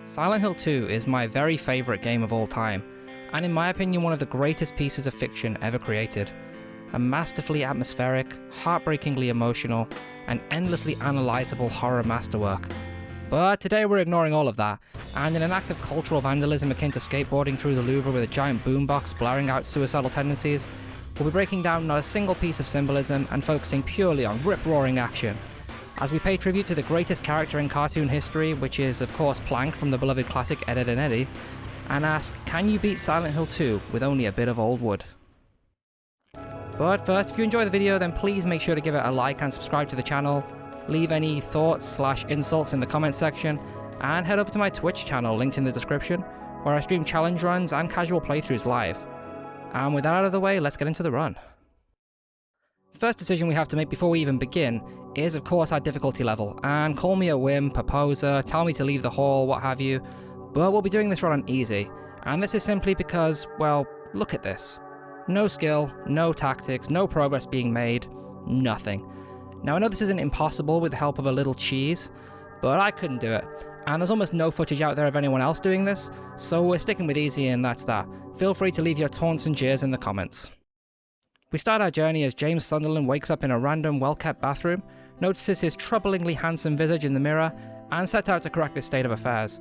Silent Hill 2 is my very favourite game of all time, and in my opinion one of the greatest pieces of fiction ever created. A masterfully atmospheric, heartbreakingly emotional, and endlessly analysable horror masterwork. But today we're ignoring all of that, and in an act of cultural vandalism akin to skateboarding through the Louvre with a giant boombox blaring out suicidal tendencies, we'll be breaking down not a single piece of symbolism and focusing purely on rip-roaring action, as we pay tribute to the greatest character in cartoon history, which is of course Plank from the beloved classic Ed, Edd and Eddy, and ask, can you beat Silent Hill 2 with only a bit of old wood? But first, if you enjoy the video, then please make sure to give it a like and subscribe to the channel, leave any thoughts/insults in the comment section, and head over to my Twitch channel linked in the description, where I stream challenge runs and casual playthroughs live. And with that out of the way, let's get into the run. First decision we have to make before we even begin is of course our difficulty level, and call me a whim, proposer, tell me to leave the hall, what have you, but we'll be doing this run on easy, and this is simply because, well, look at this. No skill, no tactics, no progress being made, nothing. Now I know this isn't impossible with the help of a little cheese, but I couldn't do it, and there's almost no footage out there of anyone else doing this, so we're sticking with easy and that's that. Feel free to leave your taunts and jeers in the comments. We start our journey as James Sunderland wakes up in a random, well-kept bathroom, notices his troublingly handsome visage in the mirror, and sets out to correct this state of affairs.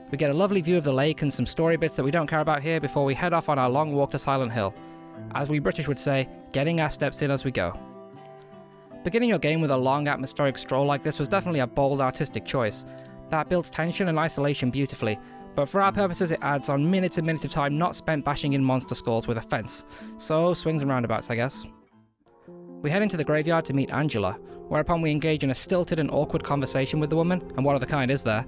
We get a lovely view of the lake and some story bits that we don't care about here before we head off on our long walk to Silent Hill. As we British would say, getting our steps in as we go. Beginning your game with a long atmospheric stroll like this was definitely a bold artistic choice. That builds tension and isolation beautifully, but for our purposes it adds on minutes and minutes of time not spent bashing in monster skulls with a fence, so swings and roundabouts I guess. We head into the graveyard to meet Angela, whereupon we engage in a stilted and awkward conversation with the woman, and what other kind is there,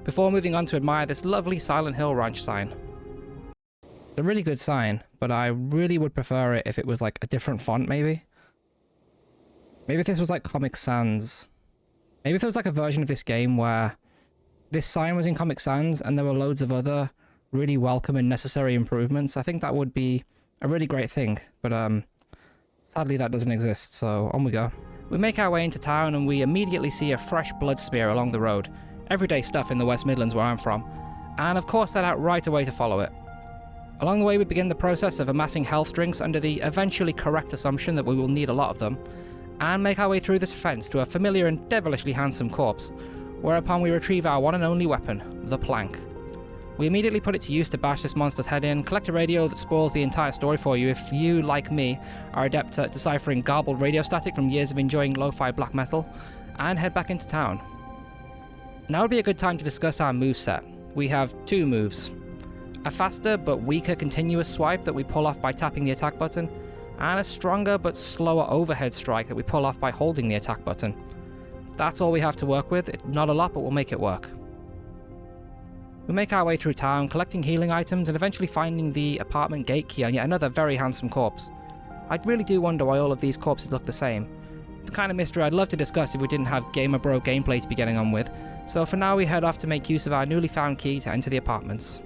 before moving on to admire this lovely Silent Hill Ranch sign. It's a really good sign, but I really would prefer it if it was like a different font maybe. Maybe if this was like Comic Sans. Maybe if there was like a version of this game where this sign was in Comic Sans and there were loads of other really welcome and necessary improvements. I think that would be a really great thing, but sadly that doesn't exist, so on we go. We make our way into town and we immediately see a fresh blood smear along the road. Everyday stuff in the West Midlands where I'm from, and of course set out right away to follow it. Along the way we begin the process of amassing health drinks under the eventually correct assumption that we will need a lot of them, and make our way through this fence to a familiar and devilishly handsome corpse, whereupon we retrieve our one and only weapon, the plank. We immediately put it to use to bash this monster's head in, collect a radio that spoils the entire story for you if you, like me, are adept at deciphering garbled radio static from years of enjoying lo-fi black metal, and head back into town. Now would be a good time to discuss our moveset. We have two moves. A faster but weaker continuous swipe that we pull off by tapping the attack button, and a stronger but slower overhead strike that we pull off by holding the attack button. That's all we have to work with. It's not a lot, but we'll make it work. We make our way through town, collecting healing items and eventually finding the apartment gate key on yet another very handsome corpse. I really do wonder why all of these corpses look the same. The kind of mystery I'd love to discuss if we didn't have Gamer Bro gameplay to be getting on with, so for now we head off to make use of our newly found key to enter the apartments.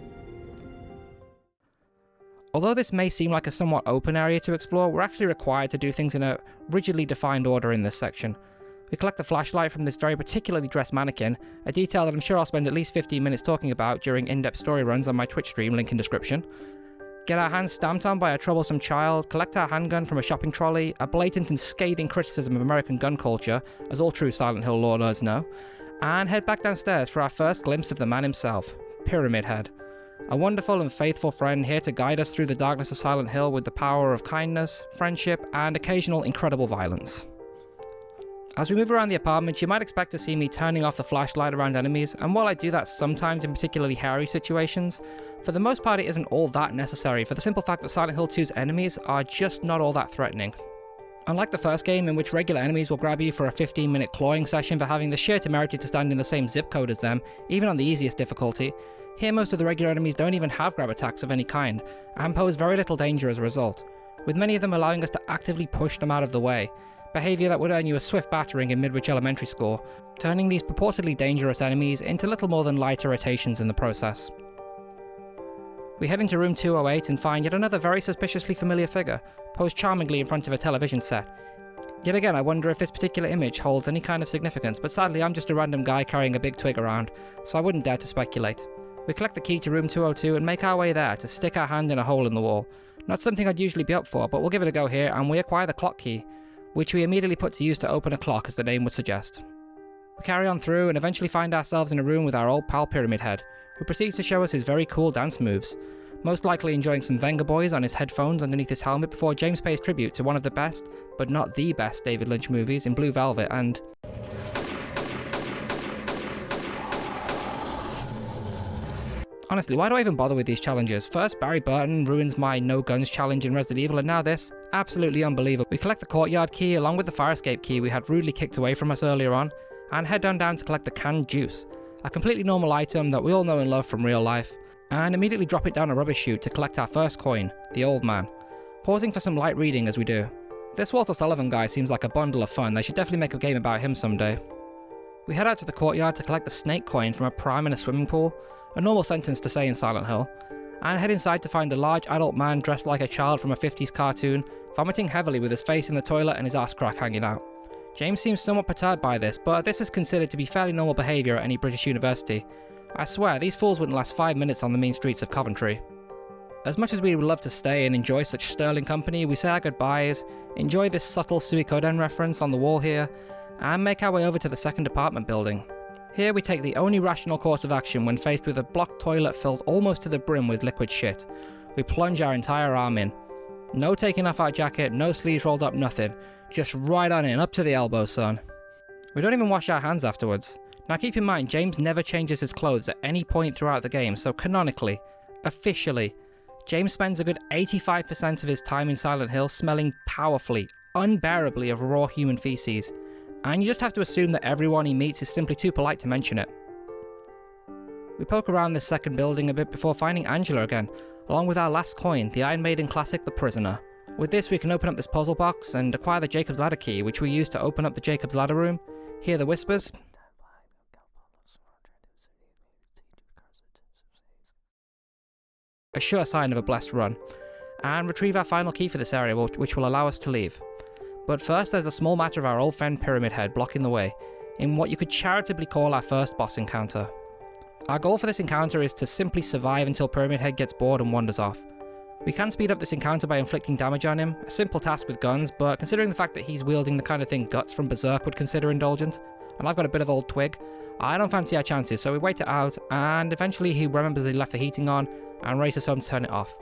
Although this may seem like a somewhat open area to explore, we're actually required to do things in a rigidly defined order in this section. We collect the flashlight from this very particularly dressed mannequin, a detail that I'm sure I'll spend at least 15 minutes talking about during in-depth story runs on my Twitch stream, link in description. Get our hands stamped on by a troublesome child, collect our handgun from a shopping trolley, a blatant and scathing criticism of American gun culture, as all true Silent Hill lore nerds know, and head back downstairs for our first glimpse of the man himself, Pyramid Head. A wonderful and faithful friend here to guide us through the darkness of Silent Hill with the power of kindness, friendship, and occasional incredible violence. As we move around the apartment, you might expect to see me turning off the flashlight around enemies, and while I do that sometimes in particularly hairy situations, for the most part it isn't all that necessary for the simple fact that Silent Hill 2's enemies are just not all that threatening. Unlike the first game, in which regular enemies will grab you for a 15-minute clawing session for having the sheer temerity to stand in the same zip code as them, even on the easiest difficulty, here most of the regular enemies don't even have grab attacks of any kind, and pose very little danger as a result, with many of them allowing us to actively push them out of the way, behaviour that would earn you a swift battering in Midwich Elementary School, turning these purportedly dangerous enemies into little more than light irritations in the process. We head into room 208 and find yet another very suspiciously familiar figure, posed charmingly in front of a television set. Yet again, I wonder if this particular image holds any kind of significance, but sadly I'm just a random guy carrying a big twig around, so I wouldn't dare to speculate. We collect the key to room 202 and make our way there to stick our hand in a hole in the wall. Not something I'd usually be up for, but we'll give it a go here, and we acquire the clock key, which we immediately put to use to open a clock as the name would suggest. We carry on through and eventually find ourselves in a room with our old pal Pyramid Head, who proceeds to show us his very cool dance moves, most likely enjoying some Venga Boys on his headphones underneath his helmet before James pays tribute to one of the best, but not the best, David Lynch movies in Blue Velvet and... Honestly, why do I even bother with these challenges? First, Barry Burton ruins my no guns challenge in Resident Evil, and now this. Absolutely unbelievable. We collect the courtyard key along with the fire escape key we had rudely kicked away from us earlier on, and head down to collect the canned juice, a completely normal item that we all know and love from real life, and immediately drop it down a rubbish chute to collect our first coin, the old man, pausing for some light reading as we do. This Walter Sullivan guy seems like a bundle of fun. They should definitely make a game about him someday. We head out to the courtyard to collect the snake coin from a prime in a swimming pool, a normal sentence to say in Silent Hill, and head inside to find a large adult man dressed like a child from a 50s cartoon, vomiting heavily with his face in the toilet and his arse crack hanging out. James seems somewhat perturbed by this, but this is considered to be fairly normal behaviour at any British university. I swear, these fools wouldn't last 5 minutes on the mean streets of Coventry. As much as we would love to stay and enjoy such sterling company, we say our goodbyes, enjoy this subtle Suikoden reference on the wall here, and make our way over to the second apartment building. Here we take the only rational course of action when faced with a blocked toilet filled almost to the brim with liquid shit. We plunge our entire arm in. No taking off our jacket, no sleeves rolled up, nothing. Just right on in, up to the elbow, son. We don't even wash our hands afterwards. Now keep in mind, James never changes his clothes at any point throughout the game, so canonically, officially, James spends a good 85% of his time in Silent Hill smelling powerfully, unbearably of raw human feces. And you just have to assume that everyone he meets is simply too polite to mention it. We poke around this second building a bit before finding Angela again, along with our last coin, the Iron Maiden classic, The Prisoner. With this we can open up this puzzle box and acquire the Jacob's Ladder key, which we use to open up the Jacob's Ladder room, hear the whispers, a sure sign of a blessed run, and retrieve our final key for this area, which will allow us to leave. But first there's a small matter of our old friend Pyramid Head blocking the way, in what you could charitably call our first boss encounter. Our goal for this encounter is to simply survive until Pyramid Head gets bored and wanders off. We can speed up this encounter by inflicting damage on him, a simple task with guns, but considering the fact that he's wielding the kind of thing Guts from Berserk would consider indulgent, and I've got a bit of old twig, I don't fancy our chances, so we wait it out, and eventually he remembers he left the heating on, and races home to turn it off,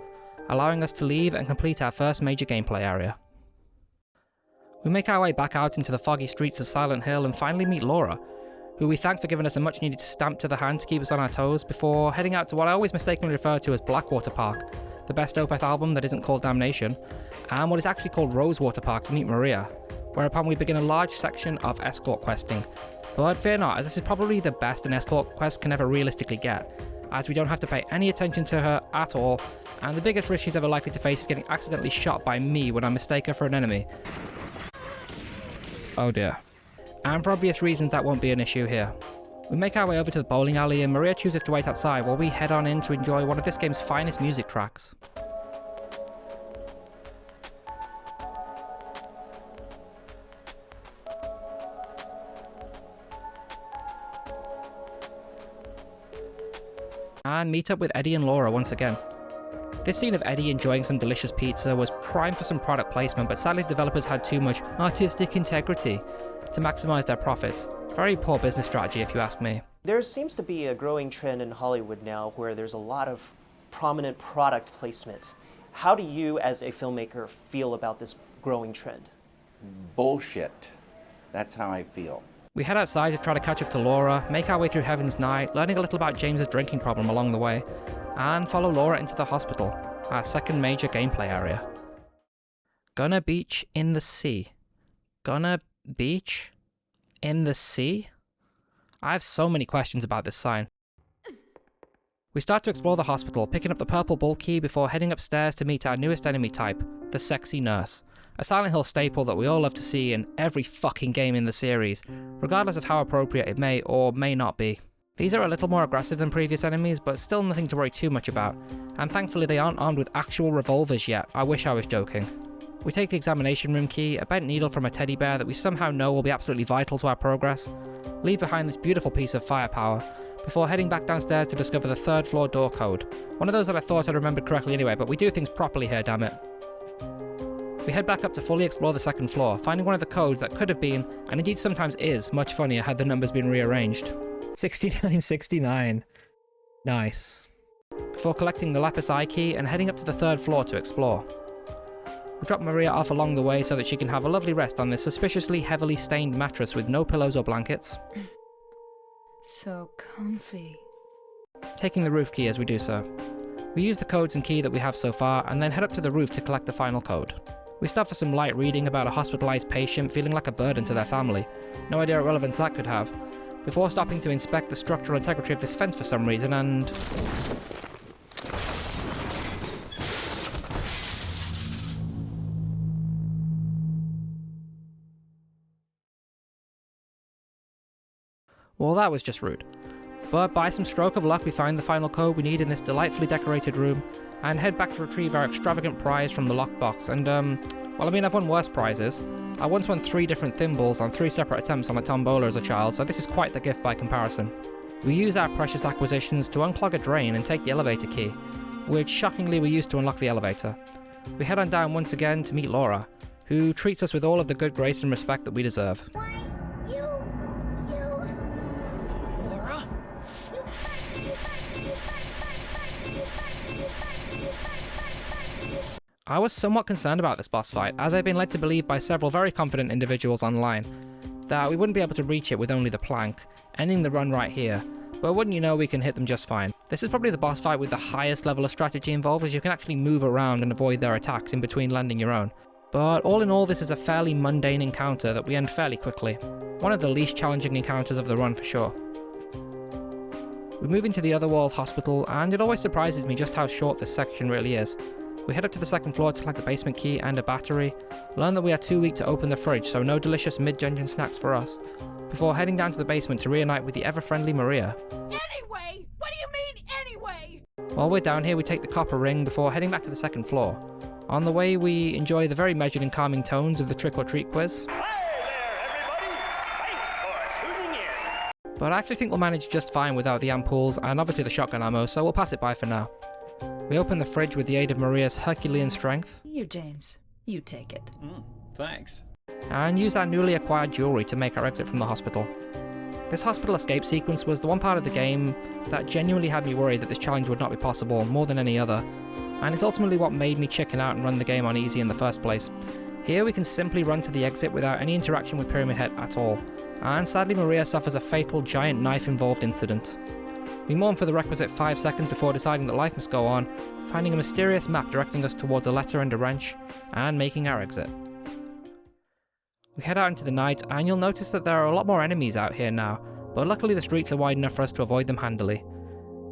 allowing us to leave and complete our first major gameplay area. We make our way back out into the foggy streets of Silent Hill and finally meet Laura, who we thank for giving us a much needed stamp to the hand to keep us on our toes before heading out to what I always mistakenly refer to as Blackwater Park, the best Opeth album that isn't called Damnation, and what is actually called Rosewater Park to meet Maria, whereupon we begin a large section of escort questing. But fear not, as this is probably the best an escort quest can ever realistically get, as we don't have to pay any attention to her at all, and the biggest risk she's ever likely to face is getting accidentally shot by me when I mistake her for an enemy. Oh dear. And for obvious reasons that won't be an issue here. We make our way over to the bowling alley and Maria chooses to wait outside while we head on in to enjoy one of this game's finest music tracks. And meet up with Eddie and Laura once again. This scene of Eddie enjoying some delicious pizza was primed for some product placement, but sadly developers had too much artistic integrity to maximise their profits. Very poor business strategy if you ask me. There seems to be a growing trend in Hollywood now where there's a lot of prominent product placement. How do you as a filmmaker feel about this growing trend? Bullshit. That's how I feel. We head outside to try to catch up to Laura, make our way through Heaven's Night, learning a little about James's drinking problem along the way, and follow Laura into the hospital, our second major gameplay area. Gonna beach in the sea. Gonna beach in the sea? I have so many questions about this sign. We start to explore the hospital, picking up the purple bull key before heading upstairs to meet our newest enemy type, the sexy nurse. A Silent Hill staple that we all love to see in every fucking game in the series, regardless of how appropriate it may or may not be. These are a little more aggressive than previous enemies, but still nothing to worry too much about, and thankfully they aren't armed with actual revolvers yet. I wish I was joking. We take the examination room key, a bent needle from a teddy bear that we somehow know will be absolutely vital to our progress, leave behind this beautiful piece of firepower, before heading back downstairs to discover the 3rd floor door code. One of those that I thought I'd remembered correctly anyway, but we do things properly here, damn it. We head back up to fully explore the 2nd floor, finding one of the codes that could have been, and indeed sometimes is, much funnier had the numbers been rearranged. 6969. Nice. Before collecting the lapis eye key and heading up to the 3rd floor to explore. We drop Maria off along the way so that she can have a lovely rest on this suspiciously heavily stained mattress with no pillows or blankets. So comfy. Taking the roof key as we do so. We use the codes and key that we have so far and then head up to the roof to collect the final code. We stop for some light reading about a hospitalized patient feeling like a burden to their family. No idea what relevance that could have. Before stopping to inspect the structural integrity of this fence for some reason and... well, that was just rude. But by some stroke of luck we find the final code we need in this delightfully decorated room and head back to retrieve our extravagant prize from the lockbox. And well, I mean, I've won worse prizes. I once won 3 different thimbles on 3 separate attempts on a tombola as a child, so this is quite the gift by comparison. We use our precious acquisitions to unclog a drain and take the elevator key, which shockingly we use to unlock the elevator. We head on down once again to meet Laura, who treats us with all of the good grace and respect that we deserve. Laura? I was somewhat concerned about this boss fight, as I've been led to believe by several very confident individuals online that we wouldn't be able to reach it with only the plank, ending the run right here, but wouldn't you know we can hit them just fine. This is probably the boss fight with the highest level of strategy involved, as you can actually move around and avoid their attacks in between landing your own. But all in all, this is a fairly mundane encounter that we end fairly quickly. One of the least challenging encounters of the run for sure. We move into the Otherworld Hospital, and it always surprises me just how short this section really is. We head up to the 2nd floor to collect the basement key and a battery, learn that we are too weak to open the fridge, so no delicious mid-dungeon snacks for us, before heading down to the basement to reunite with the ever-friendly Maria. Anyway! What do you mean, anyway? While we're down here, we take the copper ring before heading back to the 2nd floor. On the way, we enjoy the very measured and calming tones of the trick or treat quiz. But I actually think we'll manage just fine without the ampoules and obviously the shotgun ammo, so we'll pass it by for now. We open the fridge with the aid of Maria's Herculean strength. You, James. You take it. Thanks. And use our newly acquired jewellery to make our exit from the hospital. This hospital escape sequence was the one part of the game that genuinely had me worried that this challenge would not be possible more than any other, and it's ultimately what made me chicken out and run the game on easy in the first place. Here we can simply run to the exit without any interaction with Pyramid Head at all, and sadly Maria suffers a fatal giant knife involved incident. We mourn for the requisite 5 seconds before deciding that life must go on, finding a mysterious map directing us towards a letter and a wrench, and making our exit. We head out into the night, and you'll notice that there are a lot more enemies out here now, but luckily the streets are wide enough for us to avoid them handily.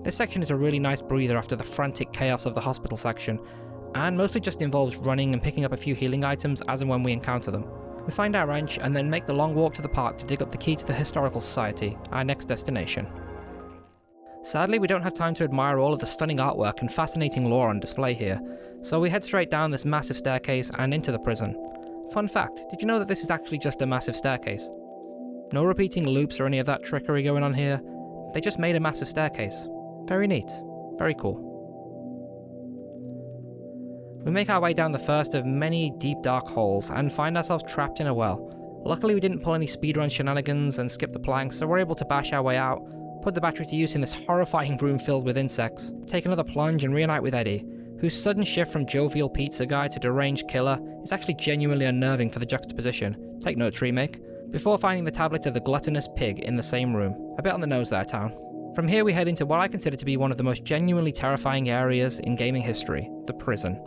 This section is a really nice breather after the frantic chaos of the hospital section, and mostly just involves running and picking up a few healing items as and when we encounter them. We find our wrench and then make the long walk to the park to dig up the key to the Historical Society, our next destination. Sadly, we don't have time to admire all of the stunning artwork and fascinating lore on display here, so we head straight down this massive staircase and into the prison. Fun fact, did you know that this is actually just a massive staircase? No repeating loops or any of that trickery going on here. They just made a massive staircase. Very neat. Very cool. We make our way down the first of many deep dark holes and find ourselves trapped in a well. Luckily we didn't pull any speedrun shenanigans and skip the planks, so we're able to bash our way out, put the battery to use in this horrifying room filled with insects, take another plunge and reunite with Eddie, whose sudden shift from jovial pizza guy to deranged killer is actually genuinely unnerving for the juxtaposition. Take notes, remake. Before finding the tablet of the gluttonous pig in the same room. A bit on the nose there, town. From here we head into what I consider to be one of the most genuinely terrifying areas in gaming history, the prison.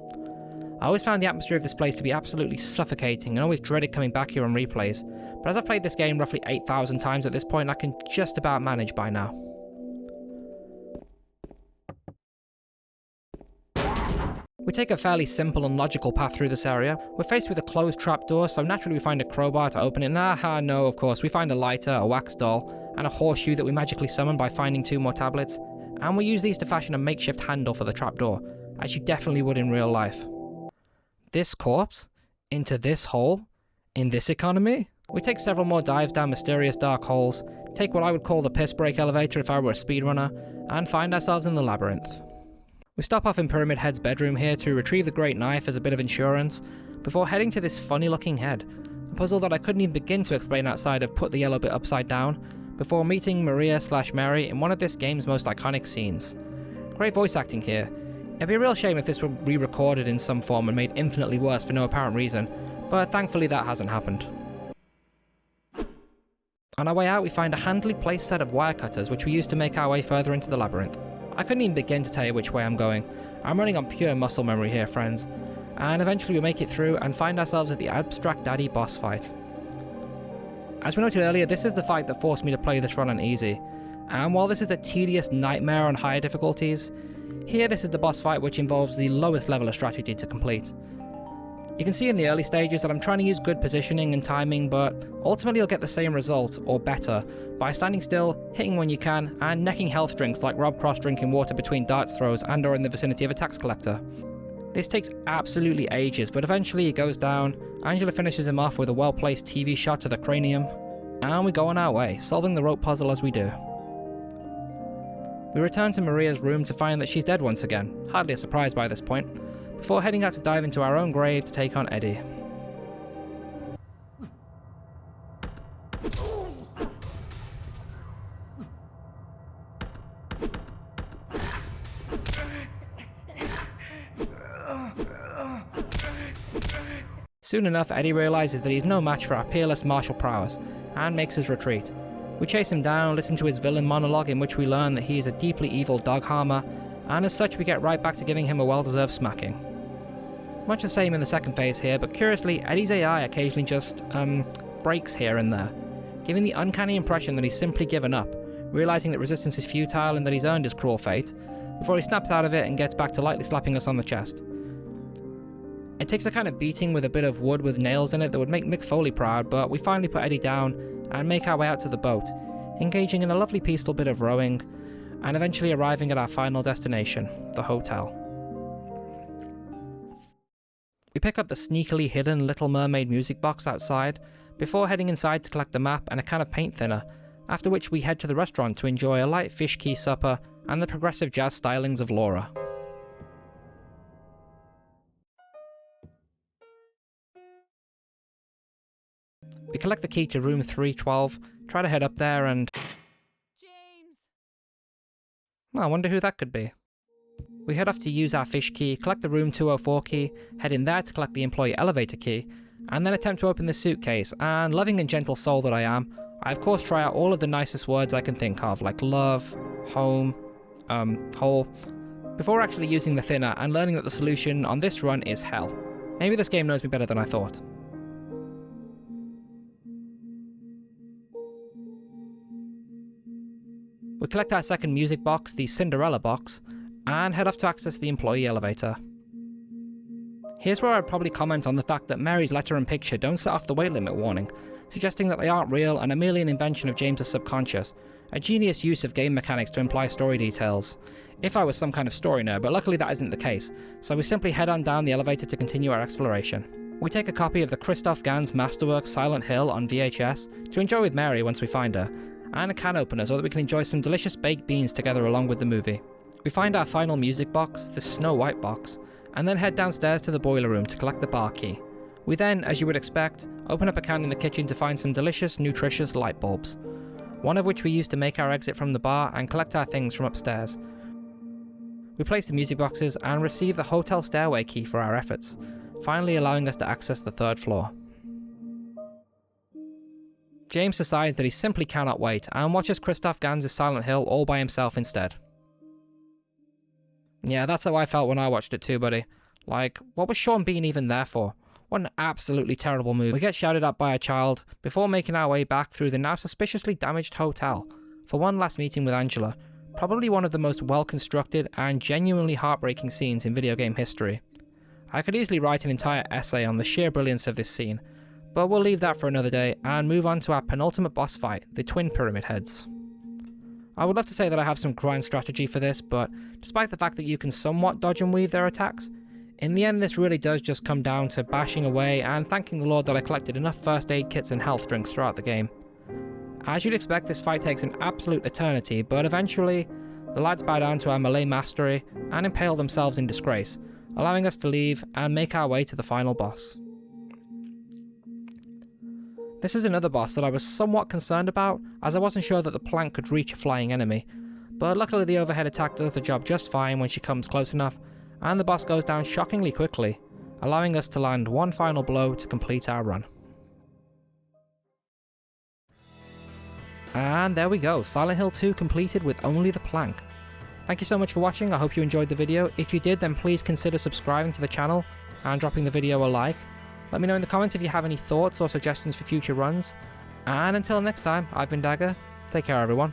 I always found the atmosphere of this place to be absolutely suffocating and always dreaded coming back here on replays, but as I've played this game roughly 8,000 times at this point, I can just about manage by now. We take a fairly simple and logical path through this area. We're faced with a closed trapdoor, so naturally we find a crowbar to open it. Nah, no, of course. We find a lighter, a wax doll, and a horseshoe that we magically summon by finding 2 more tablets, and we use these to fashion a makeshift handle for the trapdoor, as you definitely would in real life. This corpse? Into this hole? In this economy? We take several more dives down mysterious dark holes, take what I would call the piss break elevator if I were a speedrunner, and find ourselves in the labyrinth. We stop off in Pyramid Head's bedroom here to retrieve the Great Knife as a bit of insurance, before heading to this funny looking head, a puzzle that I couldn't even begin to explain outside of put the yellow bit upside down, before meeting Maria/Mary in one of this game's most iconic scenes. Great voice acting here. It'd be a real shame if this were re-recorded in some form and made infinitely worse for no apparent reason, but thankfully that hasn't happened. On our way out, we find a handily placed set of wire cutters which we use to make our way further into the labyrinth. I couldn't even begin to tell you which way I'm going. I'm running on pure muscle memory here, friends. And eventually we make it through and find ourselves at the Abstract Daddy boss fight. As we noted earlier, this is the fight that forced me to play this run on easy. And while this is a tedious nightmare on higher difficulties, here this is the boss fight which involves the lowest level of strategy to complete. You can see in the early stages that I'm trying to use good positioning and timing, but ultimately you'll get the same result, or better, by standing still, hitting when you can, and necking health drinks like Rob Cross drinking water between darts throws and or in the vicinity of a tax collector. This takes absolutely ages, but eventually he goes down, Angela finishes him off with a well-placed TV shot to the cranium, and we go on our way, solving the rope puzzle as we do. We return to Maria's room to find that she's dead once again, hardly a surprise by this point, before heading out to dive into our own grave to take on Eddie. Soon enough, Eddie realizes that he's no match for our peerless martial prowess, and makes his retreat. We chase him down, listen to his villain monologue in which we learn that he is a deeply evil dog harmer, and as such we get right back to giving him a well-deserved smacking. Much the same in the second phase here, but curiously, Eddie's AI occasionally just, breaks here and there, giving the uncanny impression that he's simply given up, realizing that resistance is futile and that he's earned his cruel fate, before he snaps out of it and gets back to lightly slapping us on the chest. It takes a kind of beating with a bit of wood with nails in it that would make Mick Foley proud, but we finally put Eddie down and make our way out to the boat, engaging in a lovely peaceful bit of rowing, and eventually arriving at our final destination, the hotel. We pick up the sneakily hidden Little Mermaid music box outside, before heading inside to collect the map and a can of paint thinner, after which we head to the restaurant to enjoy a light fish key supper and the progressive jazz stylings of Laura. We collect the key to room 312, try to head up there and... James! Well, I wonder who that could be. We head off to use our fish key, collect the room 204 key, head in there to collect the employee elevator key, and then attempt to open the suitcase, and loving and gentle soul that I am, I of course try out all of the nicest words I can think of, like love, home, hole, before actually using the thinner and learning that the solution on this run is hell. Maybe this game knows me better than I thought. We collect our second music box, the Cinderella box, and head off to access the employee elevator. Here's where I'd probably comment on the fact that Mary's letter and picture don't set off the weight limit warning, suggesting that they aren't real and are merely an invention of James's subconscious, a genius use of game mechanics to imply story details. If I was some kind of story nerd, but luckily that isn't the case, so we simply head on down the elevator to continue our exploration. We take a copy of the Christoph Gans masterwork Silent Hill on VHS to enjoy with Mary once we find her, and a can opener so that we can enjoy some delicious baked beans together along with the movie. We find our final music box, the Snow White box, and then head downstairs to the boiler room to collect the bar key. We then, as you would expect, open up a can in the kitchen to find some delicious, nutritious light bulbs, one of which we use to make our exit from the bar and collect our things from upstairs. We place the music boxes and receive the hotel stairway key for our efforts, finally allowing us to access the third floor. James decides that he simply cannot wait and watches Christoph Gans' Silent Hill all by himself instead. Yeah, that's how I felt when I watched it too, buddy. Like, what was Sean Bean even there for? What an absolutely terrible movie. We get shouted at by a child before making our way back through the now suspiciously damaged hotel for one last meeting with Angela, probably one of the most well-constructed and genuinely heartbreaking scenes in video game history. I could easily write an entire essay on the sheer brilliance of this scene, but we'll leave that for another day and move on to our penultimate boss fight, the Twin Pyramid Heads. I would love to say that I have some grand strategy for this, but despite the fact that you can somewhat dodge and weave their attacks, in the end this really does just come down to bashing away and thanking the Lord that I collected enough first aid kits and health drinks throughout the game. As you'd expect, this fight takes an absolute eternity, but eventually, the lads bow down to our melee mastery and impale themselves in disgrace, allowing us to leave and make our way to the final boss. This is another boss that I was somewhat concerned about, as I wasn't sure that the plank could reach a flying enemy, but luckily the overhead attack does the job just fine when she comes close enough, and the boss goes down shockingly quickly, allowing us to land one final blow to complete our run. And there we go, Silent Hill 2 completed with only the plank. Thank you so much for watching, I hope you enjoyed the video. If you did, then please consider subscribing to the channel and dropping the video a like. Let me know in the comments if you have any thoughts or suggestions for future runs. And until next time, I've been Dagger. Take care everyone.